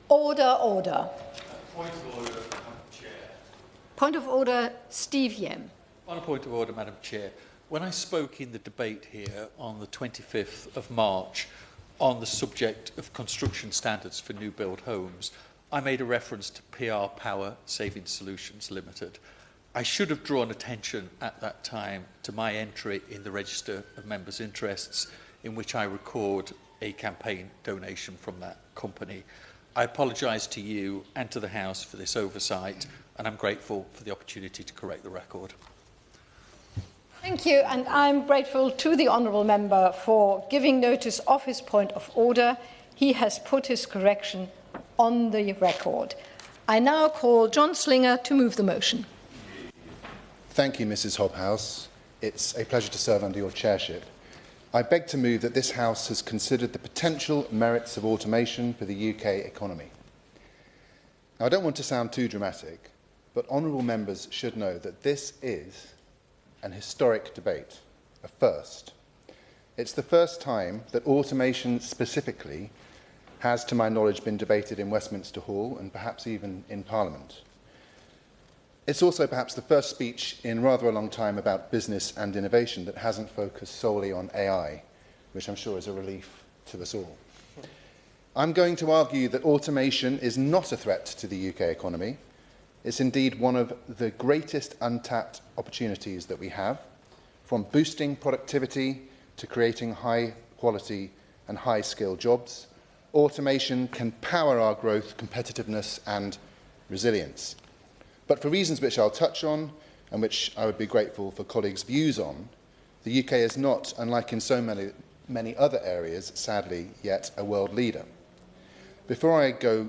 Order, order. Point of order, Madam Chair. Point of order, Steve Yem. On a point of order, Madam Chair. When I spoke in the debate here on the 25th of March on the subject of construction standards for new build homes, I made a reference to PR Power Saving Solutions Limited. I should have drawn attention at that time to my entry in the Register of Members' Interests, in which I record a campaign donation from that company. I apologise to you and to the House for this oversight, and I'm grateful for the opportunity to correct the record. Thank you, and I'm grateful to the honourable member for giving notice of his point of order. He has put his correction on the record. I now call John Slinger to move the motion. Thank you, Mrs Hobhouse. It's a pleasure to serve under your chairship. I beg to move that this House has considered the potential merits of automation for the UK economy. Now, I don't want to sound too dramatic, but honourable members should know that this is an historic debate, a first. It's the first time that automation specifically has, to my knowledge, been debated in Westminster Hall and perhaps even in Parliament. It's also perhaps the first speech in rather a long time about business and innovation that hasn't focused solely on AI, which I'm sure is a relief to us all. I'm going to argue that automation is not a threat to the UK economy. It's indeed one of the greatest untapped opportunities that we have, from boosting productivity to creating high-quality and high-skilled jobs. Automation can power our growth, competitiveness and resilience. But for reasons which I'll touch on, and which I would be grateful for colleagues' views on, the UK is not, unlike in so many other areas, sadly, yet a world leader. Before I go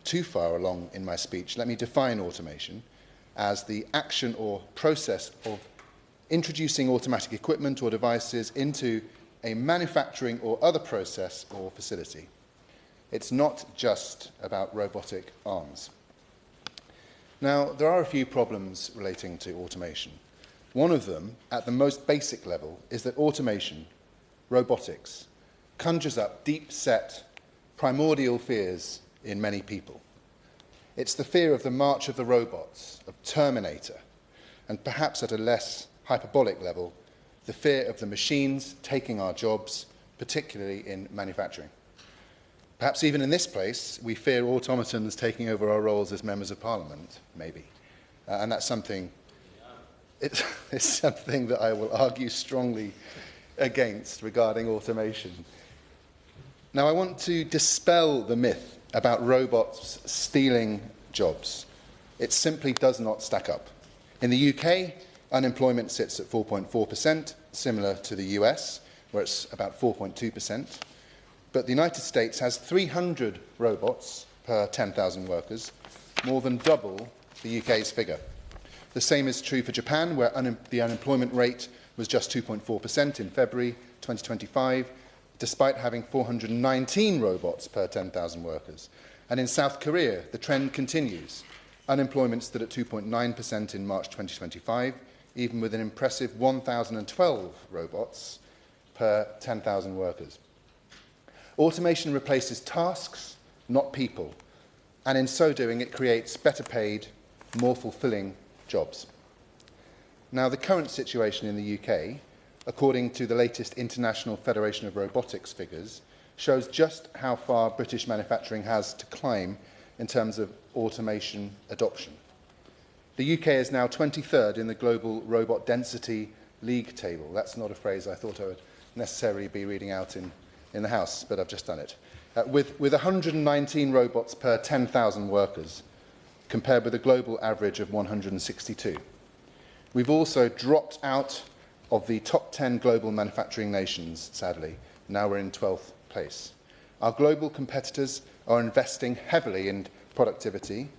too far along in my speech, let me define automation as the action or process of introducing automatic equipment or devices into a manufacturing or other process or facility. It's not just about robotic arms. Now, there are a few problems relating to automation. One of them, at the most basic level, is that automation, robotics, conjures up deep-set, primordial fears in many people. It's the fear of the march of the robots, of Terminator, and perhaps at a less hyperbolic level, the fear of the machines taking our jobs, particularly in manufacturing. Perhaps even in this place, we fear automatons taking over our roles as members of Parliament, maybe. And that's something, it's something that I will argue strongly against regarding automation. Now, I want to dispel the myth about robots stealing jobs. It simply does not stack up. In the UK, unemployment sits at 4.4%, similar to the US, where it's about 4.2%. But the United States has 300 robots per 10,000 workers, more than double the UK's figure. The same is true for Japan, where the unemployment rate was just 2.4% in February 2025, despite having 419 robots per 10,000 workers. And in South Korea, the trend continues. Unemployment stood at 2.9% in March 2025, even with an impressive 1,012 robots per 10,000 workers. Automation replaces tasks, not people, and in so doing it creates better paid, more fulfilling jobs. Now, the current situation in the UK, according to the latest International Federation of Robotics figures, shows just how far British manufacturing has to climb in terms of automation adoption. The UK is now 23rd in the Global Robot Density League table. That's not a phrase I thought I would necessarily be reading out in the House, but I've just done it. With 119 robots per 10,000 workers, compared with a global average of 162. We've also dropped out of the top 10 global manufacturing nations, sadly. Now we're in 12th place. Our global competitors are investing heavily in productivity,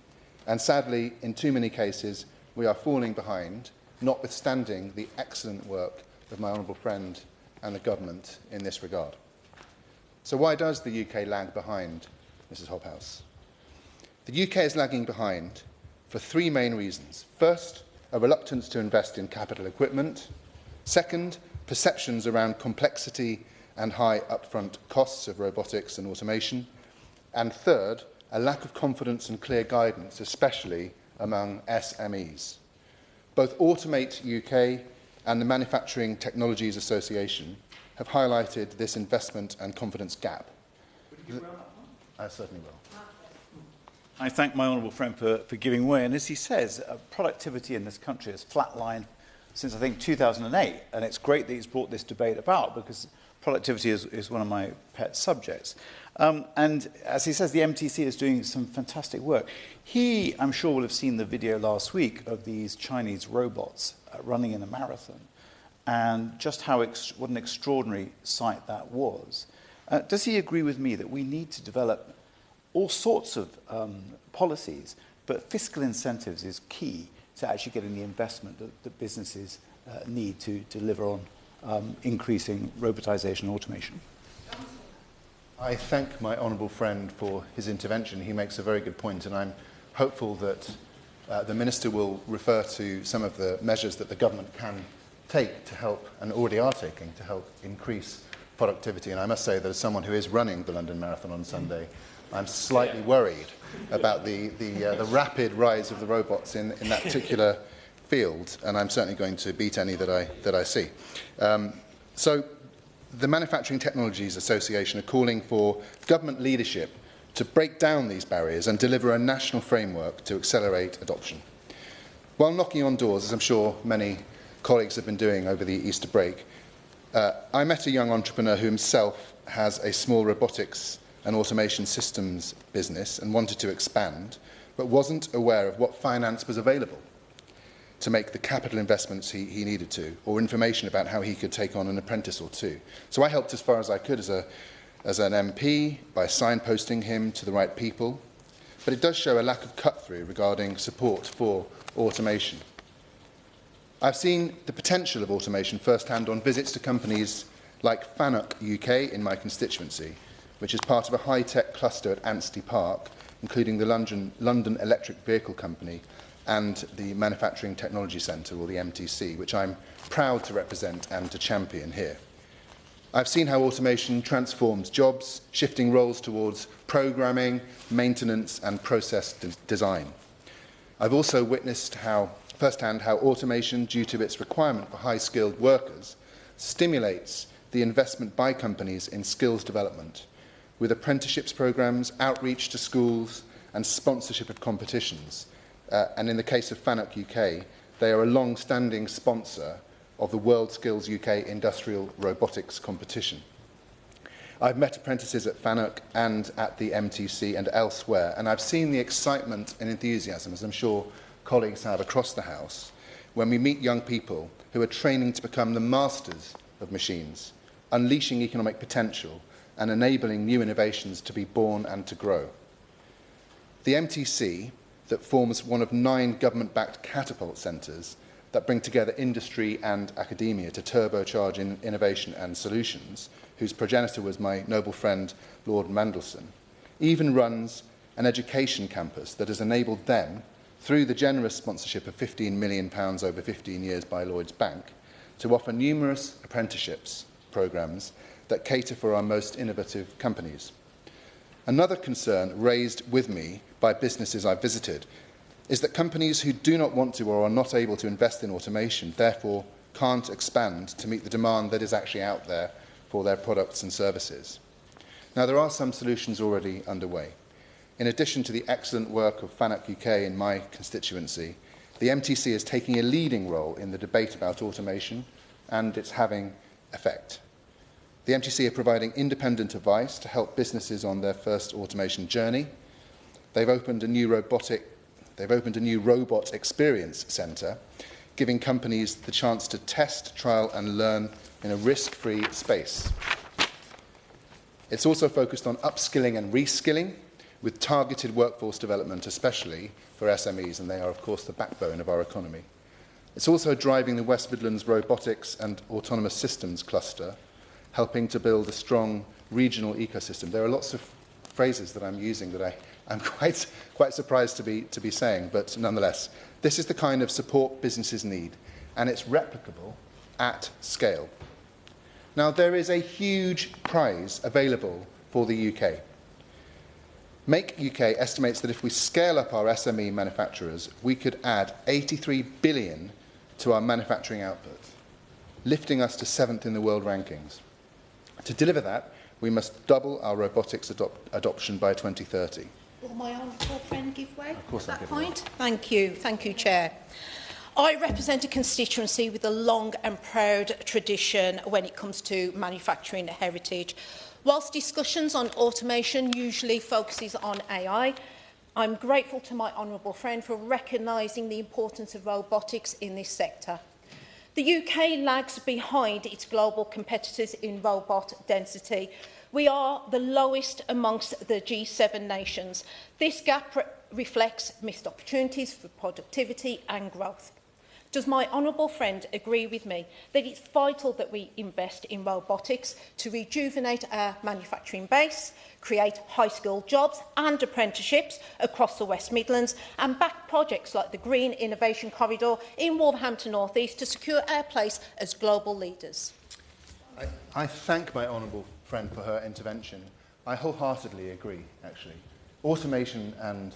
and sadly, in too many cases, we are falling behind, notwithstanding the excellent work of my honourable friend and the government in this regard. So why does the UK lag behind, Mrs Hobhouse? The UK is lagging behind for three main reasons. First, a reluctance to invest in capital equipment. Second, perceptions around complexity and high upfront costs of robotics and automation. And third, a lack of confidence and clear guidance, especially among SMEs. Both Automate UK and the Manufacturing Technologies Association have highlighted this investment and confidence gap. Would you give round that one? I certainly will. I thank my honourable friend for giving way. And as he says, productivity in this country has flatlined since, I think, 2008. And it's great that he's brought this debate about because productivity is one of my pet subjects. And as he says, the MTC is doing some fantastic work. He, I'm sure, will have seen the video last week of these Chinese robots running in a marathon and just how what an extraordinary sight that was. Does he agree with me that we need to develop all sorts of policies, but fiscal incentives is key to actually getting the investment that businesses need to deliver on increasing robotisation and automation? I thank my honourable friend for his intervention. He makes a very good point, and I'm hopeful that the Minister will refer to some of the measures that the government can take to help, and already are taking, to help increase productivity. And I must say that as someone who is running the London Marathon on Sunday, I'm slightly worried about the rapid rise of the robots in that particular field, and I'm certainly going to beat any that I see. So the Manufacturing Technologies Association are calling for government leadership to break down these barriers and deliver a national framework to accelerate adoption. While knocking on doors, as I'm sure many colleagues have been doing over the Easter break, I met a young entrepreneur who himself has a small robotics and automation systems business and wanted to expand, but wasn't aware of what finance was available to make the capital investments he needed to, or information about how he could take on an apprentice or two. So I helped as far as I could as an MP by signposting him to the right people, but it does show a lack of cut-through regarding support for automation. I've seen the potential of automation firsthand on visits to companies like Fanuc UK in my constituency, which is part of a high-tech cluster at Anstey Park, including the London Electric Vehicle Company and the Manufacturing Technology Centre, or the MTC, which I'm proud to represent and to champion here. I've seen how automation transforms jobs, shifting roles towards programming, maintenance and process design. I've also witnessed firsthand how automation, due to its requirement for high-skilled workers, stimulates the investment by companies in skills development, with apprenticeships programmes, outreach to schools and sponsorship of competitions. And in the case of Fanuc UK, they are a long-standing sponsor of the World Skills UK Industrial Robotics Competition. I've met apprentices at Fanuc and at the MTC and elsewhere, and I've seen the excitement and enthusiasm, as I'm sure colleagues have across the House, when we meet young people who are training to become the masters of machines, unleashing economic potential and enabling new innovations to be born and to grow. The MTC, that forms one of 9 government-backed catapult centres that bring together industry and academia to turbocharge innovation and solutions, whose progenitor was my noble friend Lord Mandelson, even runs an education campus that has enabled them, through the generous sponsorship of £15 million over 15 years by Lloyds Bank, to offer numerous apprenticeships programmes that cater for our most innovative companies. Another concern raised with me by businesses I've visited is that companies who do not want to or are not able to invest in automation therefore can't expand to meet the demand that is actually out there for their products and services. Now, there are some solutions already underway. In addition to the excellent work of Fanuc UK in my constituency, the MTC is taking a leading role in the debate about automation, and it's having effect. The MTC are providing independent advice to help businesses on their first automation journey. They've opened a new robot experience centre, giving companies the chance to test, trial and learn in a risk-free space. It's also focused on upskilling and reskilling, with targeted workforce development, especially for SMEs, and they are, of course, the backbone of our economy. It's also driving the West Midlands Robotics and Autonomous Systems cluster, helping to build a strong regional ecosystem. There are lots of phrases that I'm using that I'm quite surprised to be saying, but nonetheless, this is the kind of support businesses need, and it's replicable at scale. Now, there is a huge prize available for the UK. Make UK estimates that if we scale up our SME manufacturers, we could add 83 billion to our manufacturing output, lifting us to 7th in the world rankings. To deliver that, we must double our robotics adoption by 2030. Will my honourable friend give way Of course at I'll that give way. point? Thank you. Thank you, Chair. I represent a constituency with a long and proud tradition when it comes to manufacturing heritage. Whilst discussions on automation usually focuses on AI, I'm grateful to my honourable friend for recognising the importance of robotics in this sector. The UK lags behind its global competitors in robot density. We are the lowest amongst the G7 nations. This gap reflects missed opportunities for productivity and growth. Does my honourable friend agree with me that it's vital that we invest in robotics to rejuvenate our manufacturing base, create high-skilled jobs and apprenticeships across the West Midlands, and back projects like the Green Innovation Corridor in Wolverhampton North East to secure our place as global leaders? I thank my honourable friend for her intervention. I wholeheartedly agree, actually. Automation and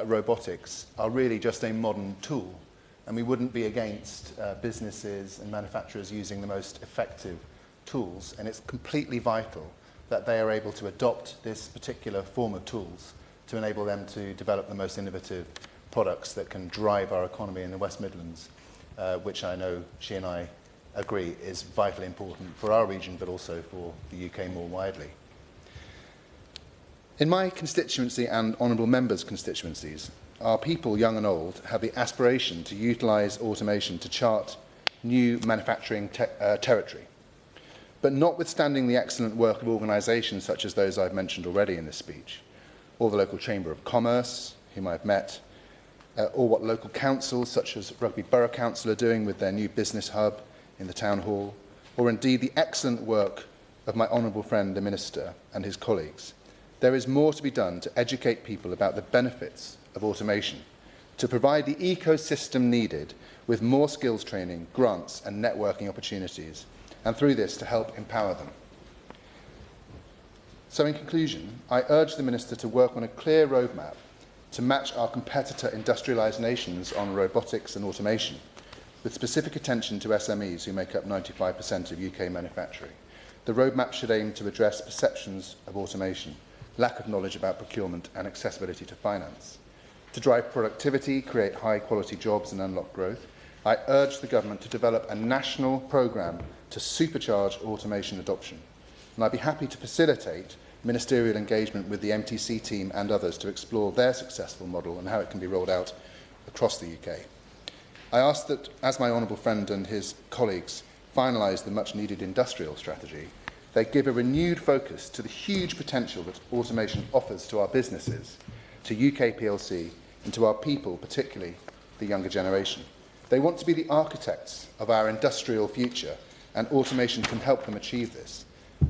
robotics are really just a modern tool, and we wouldn't be against businesses and manufacturers using the most effective tools, and it's completely vital that they are able to adopt this particular form of tools to enable them to develop the most innovative products that can drive our economy in the West Midlands, which I know she and I agree is vitally important for our region, but also for the UK more widely. In my constituency and honourable members' constituencies, our people, young and old, have the aspiration to utilise automation to chart new manufacturing territory. But notwithstanding the excellent work of organisations such as those I've mentioned already in this speech, or the local Chamber of Commerce, whom I've met, or what local councils such as Rugby Borough Council are doing with their new business hub in the Town Hall, or indeed the excellent work of my honourable friend the Minister and his colleagues, there is more to be done to educate people about the benefits of automation, to provide the ecosystem needed with more skills training, grants and networking opportunities, and through this to help empower them. So in conclusion, I urge the Minister to work on a clear roadmap to match our competitor industrialised nations on robotics and automation, with specific attention to SMEs who make up 95% of UK manufacturing. The roadmap should aim to address perceptions of automation, lack of knowledge about procurement and accessibility to finance. To drive productivity, create high-quality jobs and unlock growth, I urge the Government to develop a national programme to supercharge automation adoption. And I'd be happy to facilitate ministerial engagement with the MTC team and others to explore their successful model and how it can be rolled out across the UK. I ask that, as my honourable friend and his colleagues finalise the much-needed industrial strategy, they give a renewed focus to the huge potential that automation offers to our businesses, to UK PLC and to our people, particularly the younger generation. They want to be the architects of our industrial future, and automation can help them achieve this.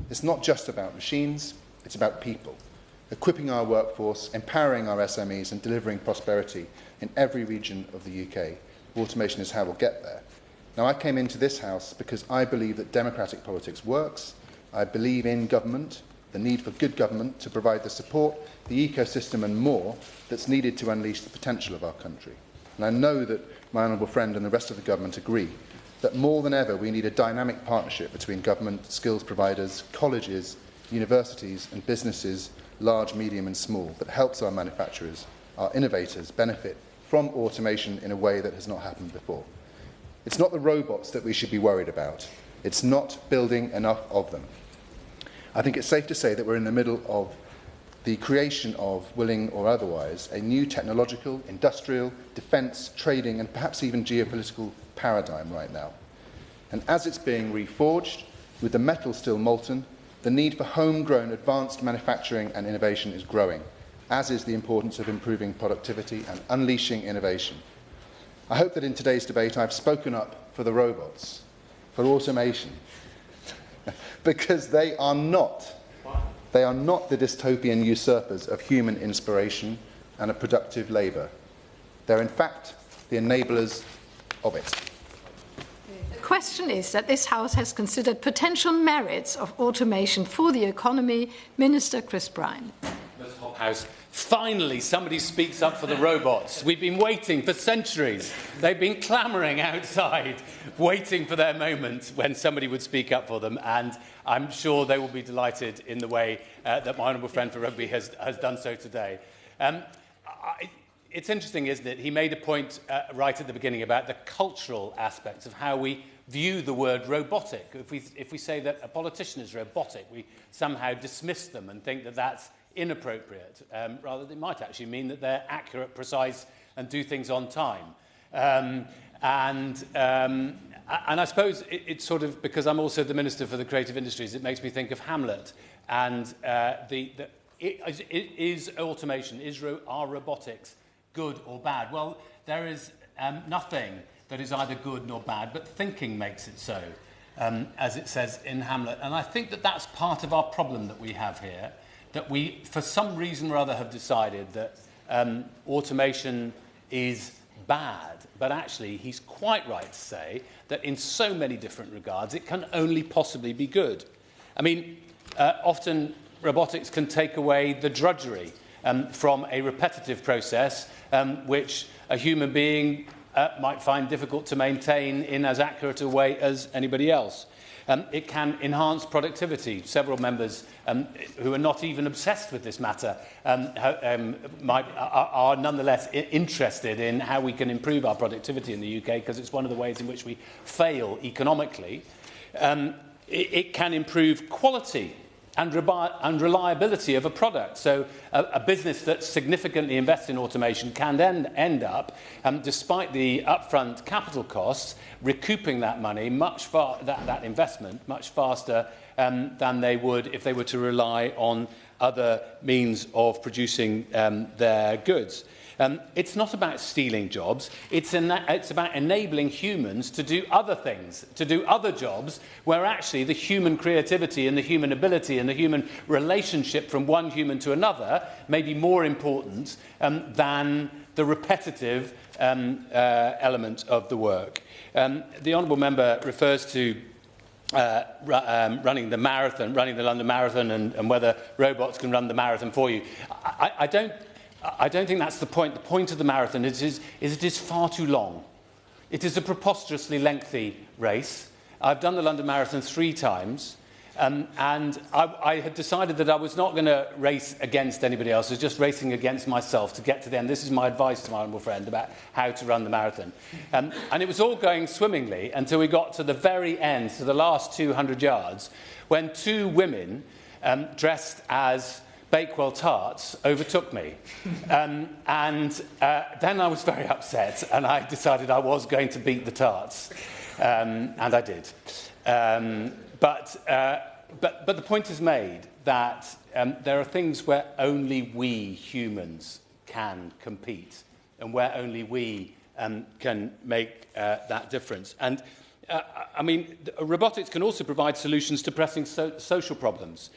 It's not just about machines, it's about people, equipping our workforce, empowering our SMEs and delivering prosperity in every region of the UK. Automation is how we'll get there. Now, I came into this House because I believe that democratic politics works. I believe in government, the need for good government to provide the support, the ecosystem and more that's needed to unleash the potential of our country. And I know that my honourable friend and the rest of the government agree that more than ever we need a dynamic partnership between government, skills providers, colleges, universities and businesses, large, medium and small, that helps our manufacturers, our innovators benefit from automation in a way that has not happened before. It's not the robots that we should be worried about. It's not building enough of them. I think it's safe to say that we're in the middle of the creation of, willing or otherwise, a new technological, industrial, defence, trading and perhaps even geopolitical paradigm right now. And as it's being reforged, with the metal still molten, the need for homegrown advanced manufacturing and innovation is growing, as is the importance of improving productivity and unleashing innovation. I hope that in today's debate I've spoken up for the robots, for automation, because they are not the dystopian usurpers of human inspiration and of productive labour. They're in fact the enablers of it. The question is that this House has considered potential merits of automation for the economy. Minister Chris Bryan. House. Finally, somebody speaks up for the robots. We've been waiting for centuries. They've been clamouring outside, waiting for their moment when somebody would speak up for them. And I'm sure they will be delighted in the way that my honourable friend for Rugby has done so today. It's interesting, isn't it? He made a point right at the beginning about the cultural aspects of how we view the word robotic. If we say that a politician is robotic, we somehow dismiss them and think that that's inappropriate, rather than it might actually mean that they're accurate, precise, and do things on time. And I suppose it's sort of, because I'm also the Minister for the Creative Industries, it makes me think of Hamlet. And is automation, are robotics good or bad? Well, there is nothing that is either good nor bad, but thinking makes it so, as it says in Hamlet. And I think that that's part of our problem that we have here, that we, for some reason or other, have decided that automation is bad. But actually, he's quite right to say that in so many different regards, it can only possibly be good. I mean, often robotics can take away the drudgery from a repetitive process, which a human being might find difficult to maintain in as accurate a way as anybody else. It can enhance productivity. Several members who are not even obsessed with this matter are nonetheless interested in how we can improve our productivity in the UK, because it's one of the ways in which we fail economically. It can improve quality and reliability of a product. So a business that significantly invests in automation can then end up, despite the upfront capital costs, recouping that money, that investment, much faster than they would if they were to rely on other means of producing their goods. It's not about stealing jobs. It's about enabling humans to do other things, to do other jobs, where actually the human creativity and the human ability and the human relationship from one human to another may be more important than the repetitive element of the work. The honourable member refers to running the London Marathon, and whether robots can run the marathon for you. I don't think that's the point. The point of the marathon is it is far too long. It is a preposterously lengthy race. I've done the London Marathon 3 times, and I had decided that I was not going to race against anybody else. I was just racing against myself to get to the end. This is my advice to my honourable friend about how to run the marathon. And it was all going swimmingly until we got to the very end, to the last 200 yards, when 2 women dressed as Bakewell tarts overtook me. Then I was very upset, and I decided I was going to beat the tarts. And I did. But the point is made that there are things where only we humans can compete, and where only we can make that difference. And I mean, robotics can also provide solutions to pressing social problems.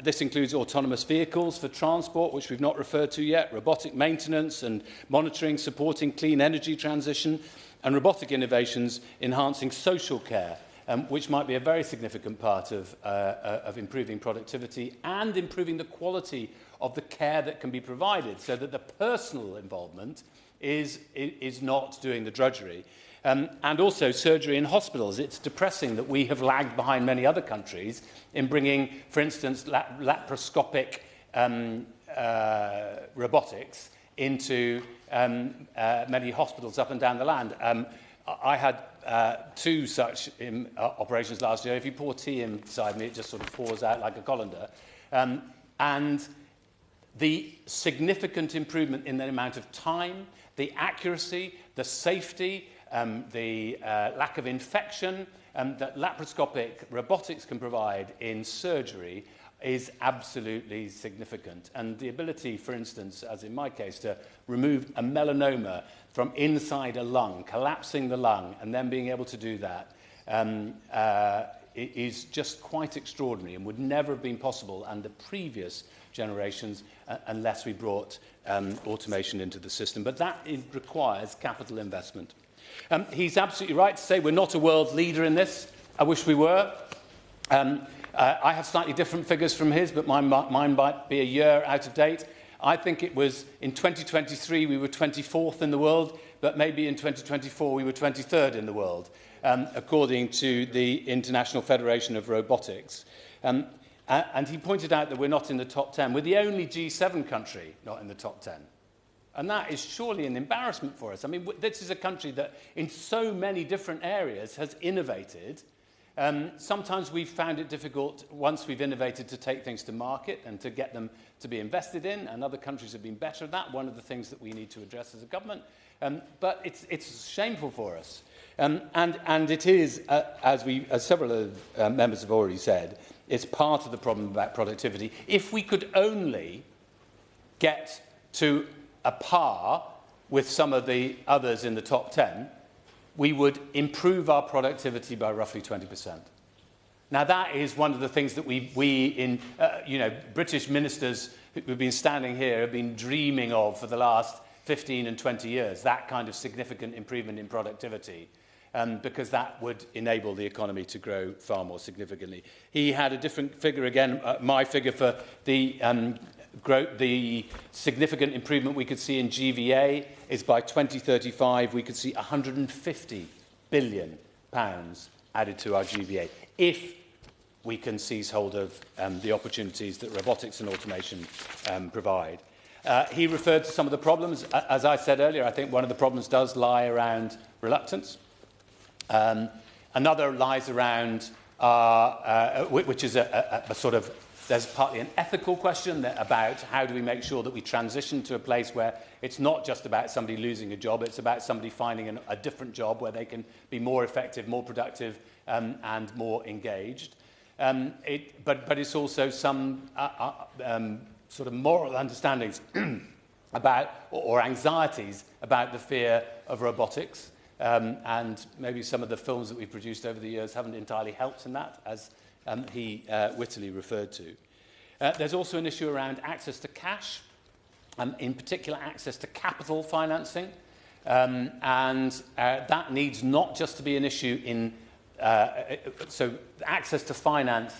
This includes autonomous vehicles for transport, which we've not referred to yet, robotic maintenance and monitoring, supporting clean energy transition, and robotic innovations enhancing social care, which might be a very significant part of improving productivity and improving the quality of the care that can be provided, so that the personal involvement is not doing the drudgery. And also surgery in hospitals. It's depressing that we have lagged behind many other countries in bringing, for instance, laparoscopic robotics into many hospitals up and down the land. I had 2 such operations last year. If you pour tea inside me, it just sort of pours out like a colander. And the significant improvement in the amount of time, the accuracy, the safety, the lack of infection that laparoscopic robotics can provide in surgery is absolutely significant. And the ability, for instance, as in my case, to remove a melanoma from inside a lung, collapsing the lung, and then being able to do that is just quite extraordinary, and would never have been possible under previous generations unless we brought automation into the system. But that requires capital investment. He's absolutely right to say we're not a world leader in this. I wish we were. I have slightly different figures from his, but mine might be a year out of date. I think it was in 2023 we were 24th in the world, but maybe in 2024 we were 23rd in the world, according to the International Federation of Robotics. And he pointed out that we're not in the top 10. We're the only G7 country not in the top 10. And that is surely an embarrassment for us. I mean, this is a country that in so many different areas has innovated. Sometimes we've found it difficult, once we've innovated, to take things to market and to get them to be invested in, and other countries have been better at that, one of the things that we need to address as a government. But it's shameful for us. And it is, as several of members have already said, it's part of the problem about productivity. If we could only get to a par with some of the others in the top 10, we would improve our productivity by roughly 20%. Now, that is one of the things that British ministers who've been standing here have been dreaming of for the last 15 and 20 years, that kind of significant improvement in productivity, because that would enable the economy to grow far more significantly. He had a different figure again, my figure for the significant improvement we could see in GVA is by 2035 we could see £150 billion added to our GVA if we can seize hold of the opportunities that robotics and automation provide. He referred to some of the problems. As I said earlier, I think one of the problems does lie around reluctance. Another lies around, which is a sort of, there's partly an ethical question about how do we make sure that we transition to a place where it's not just about somebody losing a job, it's about somebody finding a different job where they can be more effective, more productive, and more engaged. But it's also some sort of moral understandings about, or anxieties about the fear of robotics. And maybe some of the films that we've produced over the years haven't entirely helped in that, as he wittily referred to. There's also an issue around access to cash, in particular access to capital financing. And that needs not just to be an issue in... so access to finance,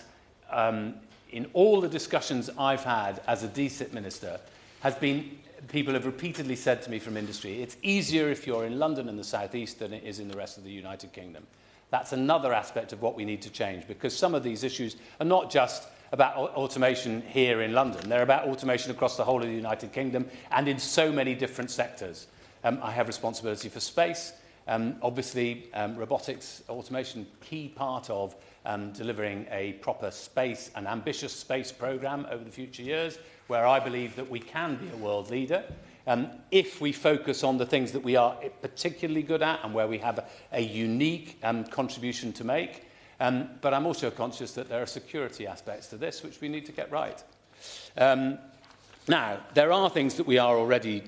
in all the discussions I've had as a DSIT minister, has been... People have repeatedly said to me from industry, it's easier if you're in London and the South East than it is in the rest of the United Kingdom. That's another aspect of what we need to change, because some of these issues are not just about automation here in London. They're about automation across the whole of the United Kingdom and in so many different sectors. I have responsibility for space. Obviously, robotics, automation, key part of delivering a proper space, an ambitious space programme over the future years, where I believe that we can be a world leader if we focus on the things that we are particularly good at and where we have a unique contribution to make. But I'm also conscious that there are security aspects to this which we need to get right. Now, there are things that we are already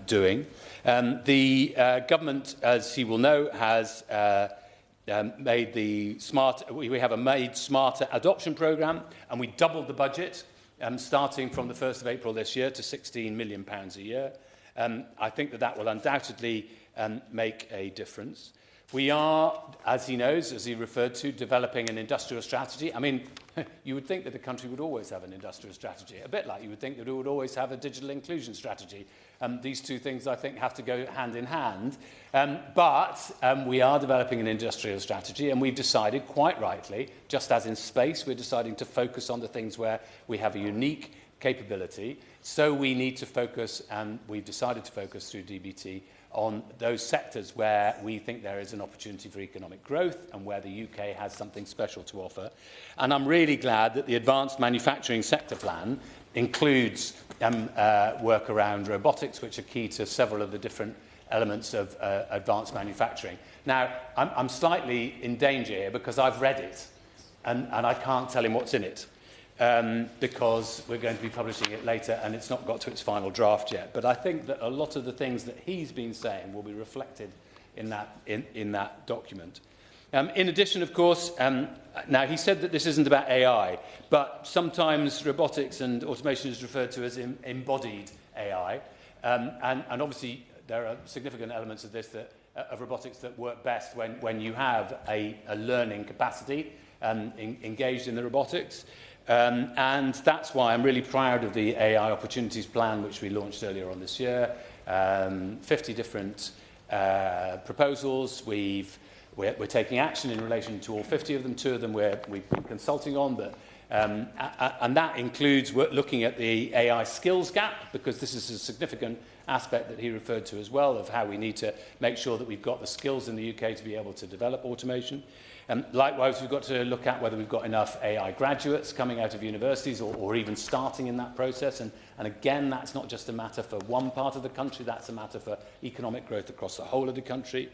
doing. The government, as he will know, has made the smart... We have a Made Smarter adoption programme, and we doubled the budget, starting from the 1st of April this year to £16 million a year. I think that will undoubtedly make a difference. We are, as he knows, as he referred to, developing an industrial strategy. I mean, you would think that the country would always have an industrial strategy, a bit like you would think that it would always have a digital inclusion strategy. These two things, I think, have to go hand in hand. But we are developing an industrial strategy, and we've decided, quite rightly, just as in space, we're deciding to focus on the things where we have a unique capability. So we need to focus, and we've decided to focus through DBT, on those sectors where we think there is an opportunity for economic growth and where the UK has something special to offer. And I'm really glad that the Advanced Manufacturing Sector Plan includes work around robotics, which are key to several of the different elements of advanced manufacturing. Now, I'm slightly in danger here because I've read it and I can't tell him what's in it. Because we're going to be publishing it later and it's not got to its final draft yet. But I think that a lot of the things that he's been saying will be reflected in that document. In addition, of course, now he said that this isn't about AI, but sometimes robotics and automation is referred to as embodied AI. And obviously there are significant elements of this of robotics that work best when you have a learning capacity engaged in the robotics. And that's why I'm really proud of the AI Opportunities Plan, which we launched earlier on this year. 50 different proposals. We're taking action in relation to all 50 of them. 2 of them we've been consulting on, but and that includes looking at the AI skills gap, because this is a significant aspect that he referred to as well, of how we need to make sure that we've got the skills in the UK to be able to develop automation. Likewise, we've got to look at whether we've got enough AI graduates coming out of universities or even starting in that process. And again, that's not just a matter for one part of the country, that's a matter for economic growth across the whole of the country.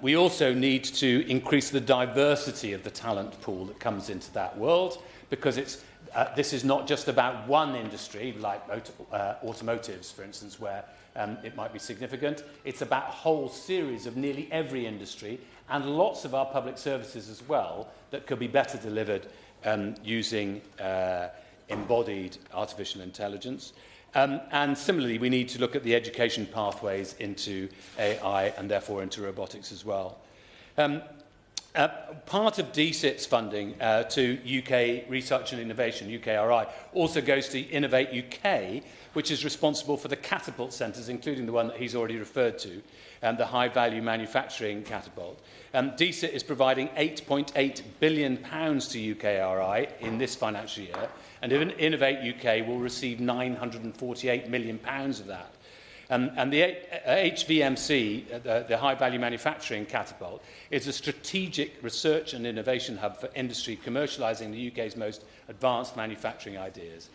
We also need to increase the diversity of the talent pool that comes into that world, because this is not just about one industry, like automotives, for instance, where it might be significant. It's about a whole series of nearly every industry, and lots of our public services as well, that could be better delivered using embodied artificial intelligence. And similarly, we need to look at the education pathways into AI and therefore into robotics as well. Part of DSIT's funding to UK Research and Innovation, UKRI, also goes to Innovate UK, which is responsible for the catapult centres, including the one that he's already referred to, the high-value manufacturing catapult. DSIT is providing £8.8 billion to UKRI in this financial year, and Innovate UK will receive £948 million of that. And the HVMC, the High-Value Manufacturing Catapult, is a strategic research and innovation hub for industry commercialising the UK's most advanced manufacturing ideas.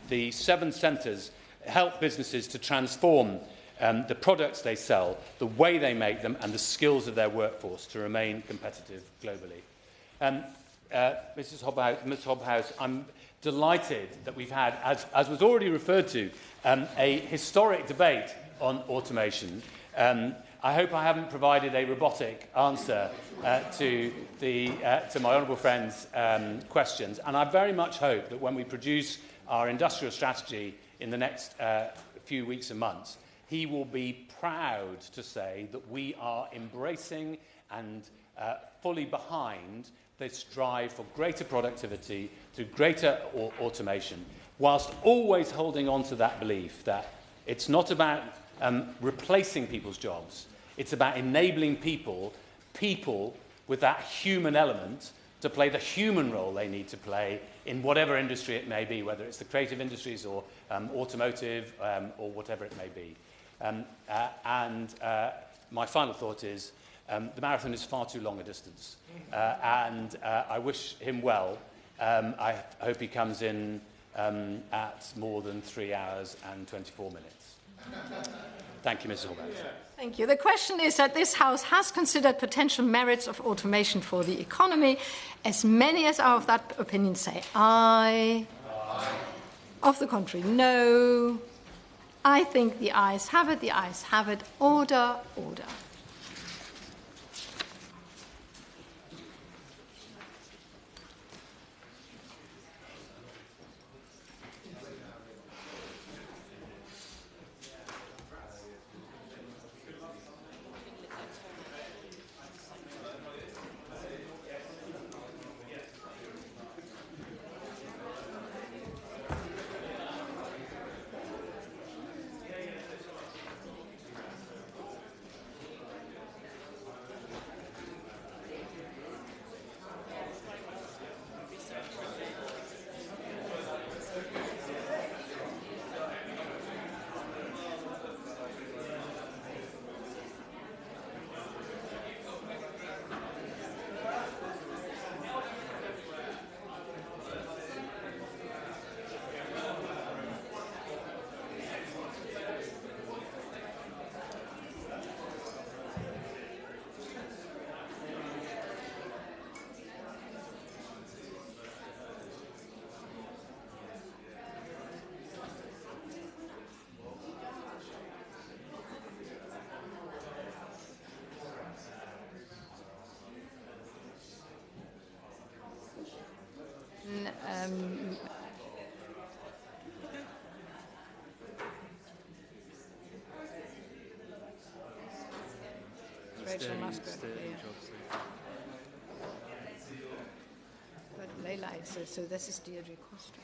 The 7 centres help businesses to transform the products they sell, the way they make them, and the skills of their workforce to remain competitive globally. Ms. Hobhouse, I'm delighted that we've had, as was already referred to, a historic debate on automation. I hope I haven't provided a robotic answer to my honourable friend's questions, and I very much hope that when we produce our industrial strategy in the next few weeks and months, he will be proud to say that we are embracing and fully behind this drive for greater productivity through greater automation, whilst always holding on to that belief that it's not about replacing people's jobs, it's about enabling people with that human element to play the human role they need to play in whatever industry it may be, whether it's the creative industries or automotive or whatever it may be. My final thought is the marathon is far too long a distance, and I wish him well. I hope he comes in at more than 3 hours and 24 minutes. Thank you, Mrs. Hobhouse. Thank you. The question is that this House has considered potential merits of automation for the economy. As many as are of that opinion say aye. Aye. Of the contrary, no. I think the ayes have it. The ayes have it. Order, order. Rachel Musgrave, yeah. But highlights it. So this is Deirdre Costa.